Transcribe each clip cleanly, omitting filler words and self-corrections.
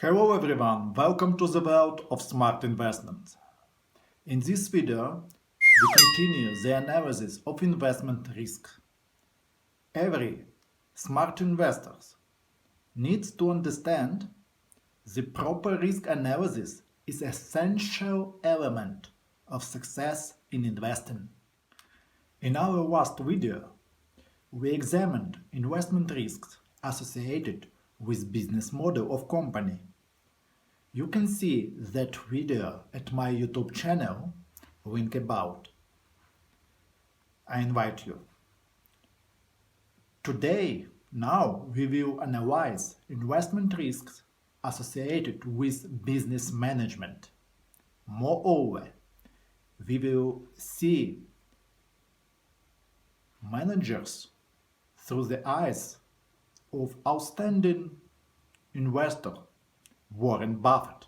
Hello everyone, welcome to the world of smart investment. In this video, we continue the analysis of investment risk. Every smart investor needs to understand the proper risk analysis is an essential element of success in investing. In our last video, we examined investment risks associated with business model of company. You can see that video at my YouTube channel, link about. I invite you. Today, now we will analyze investment risks associated with business management. Moreover, we will see managers through the eyes of outstanding investor Warren Buffett.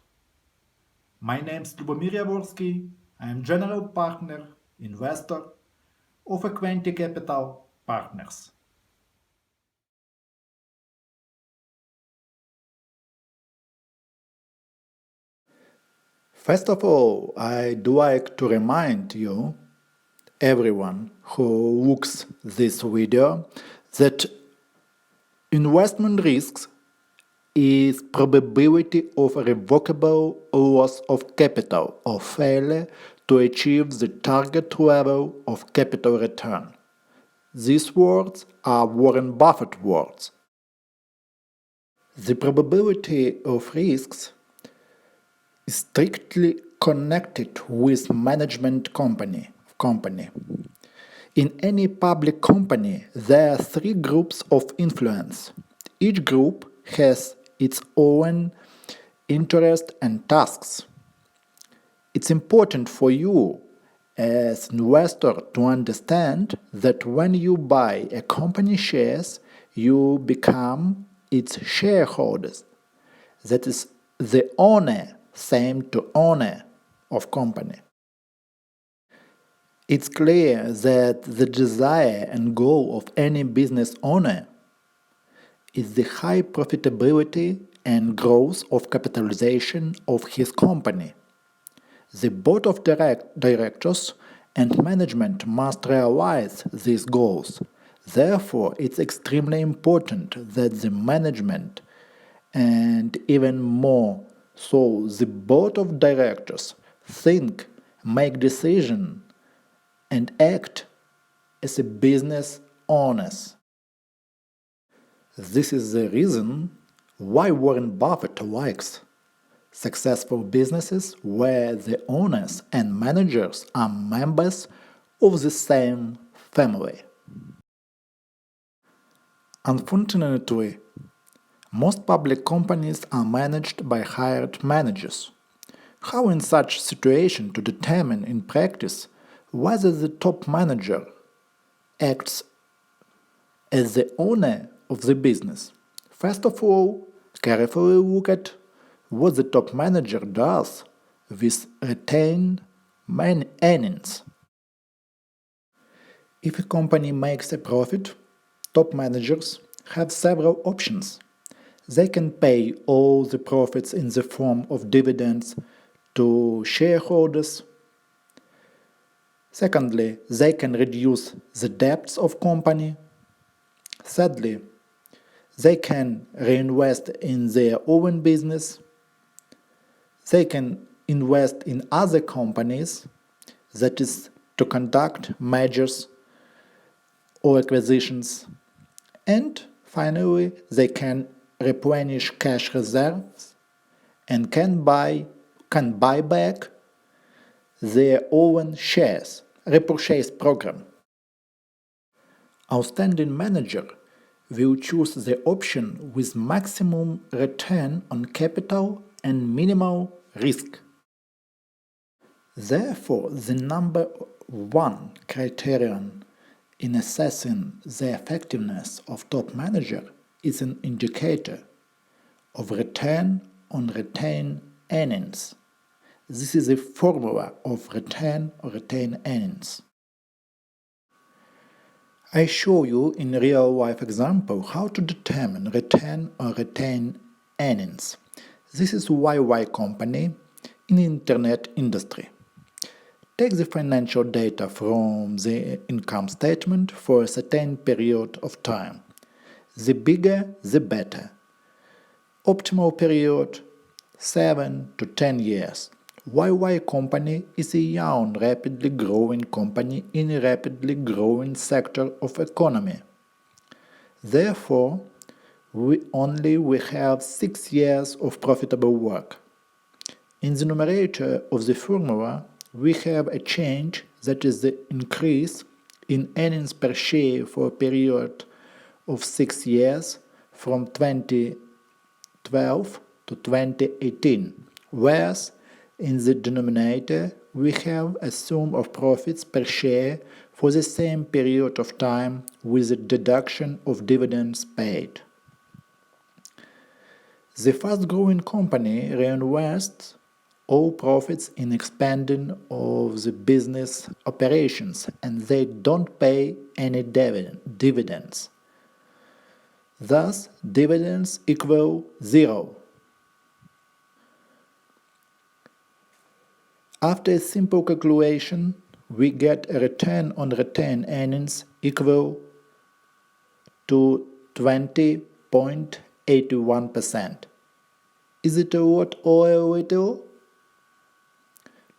My name is Liubomyr. I am general partner, investor of Equity Capital Partners. First of all, I'd like to remind you, everyone who looks this video, that investment risks is probability of irrevocable loss of capital or failure to achieve the target level of capital return. These words are Warren Buffett words. The probability of risks is strictly connected with management company. In any public company, there are three groups of influence. Each group has its own interest and tasks. It's important for you as an investor to understand that when you buy a company shares, you become its shareholders. That is the owner, same to owner of company. It's clear that the desire and goal of any business owner is the high profitability and growth of capitalization of his company. The board of directors and management must realize these goals. Therefore, it's extremely important that the management, and even more so the board of directors, think, make decisions, and act as a business owners. This is the reason why Warren Buffett likes successful businesses where the owners and managers are members of the same family. Unfortunately, most public companies are managed by hired managers. How in such situation to determine in practice whether the top manager acts as the owner of the business? First of all, carefully look at what the top manager does with retained earnings. If a company makes a profit, top managers have several options. They can pay all the profits in the form of dividends to shareholders. Secondly, they can reduce the debts of company. Thirdly, they can reinvest in their own business. They can invest in other companies, that is, to conduct mergers or acquisitions. And finally, they can replenish cash reserves and can buy back their own shares, repurchase program. Outstanding manager will choose the option with maximum return on capital and minimal risk. Therefore, the number one criterion in assessing the effectiveness of top manager is an indicator of return on retained earnings. This is a formula of return or retained earnings. I show you in real life example how to determine return or retained earnings. This is YY company in the internet industry. Take the financial data from the income statement for a certain period of time. The bigger, the better. Optimal period 7 to 10 years. YY company is a young, rapidly growing company in a rapidly growing sector of economy. Therefore, we have 6 years of profitable work. In the numerator of the formula, we have a change, that is the increase in earnings per share for a period of 6 years from 2012 to 2018, whereas in the denominator we have a sum of profits per share for the same period of time with the deduction of dividends paid. The fast-growing company reinvests all profits in expanding of the business operations, and they don't pay any dividends. Thus, dividends equal 0. After a simple calculation, we get a return on retained earnings equal to 20.81%. Is it a lot or a little?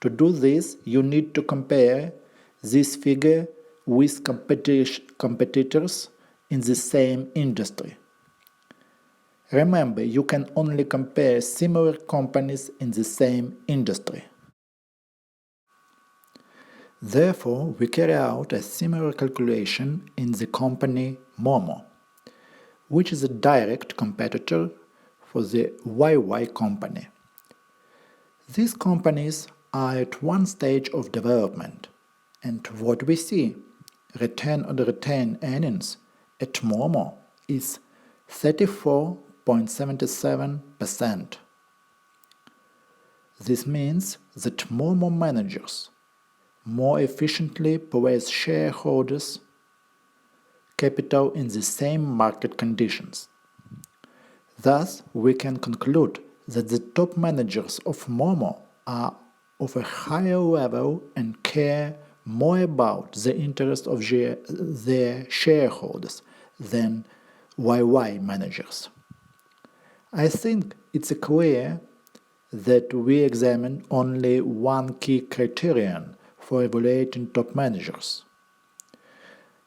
To do this, you need to compare this figure with competitors in the same industry. Remember, you can only compare similar companies in the same industry. Therefore, we carry out a similar calculation in the company Momo, which is a direct competitor for the YY company. These companies are at one stage of development, and what we see, return on retained earnings at Momo is 34.77%. This means that Momo managers more efficiently place shareholders' capital in the same market conditions. Thus, we can conclude that the top managers of Momo are of a higher level and care more about the interest of their shareholders than YY managers. I think it's clear that we examine only one key criterion for evaluating top managers.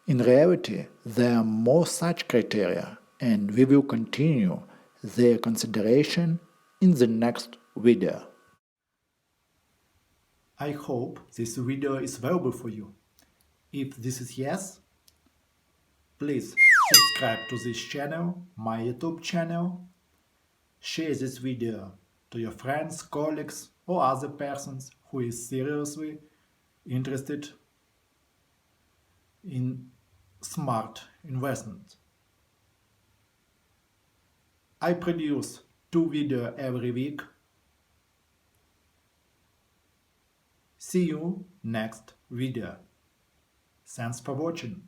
In reality, there are more such criteria, and we will continue their consideration in the next video. I hope this video is valuable for you. If this is yes, please subscribe to this channel, my YouTube channel, share this video to your friends, colleagues or other persons who is seriously interested in smart investment. I produce 2 videos every week. See you next video. Thanks for watching.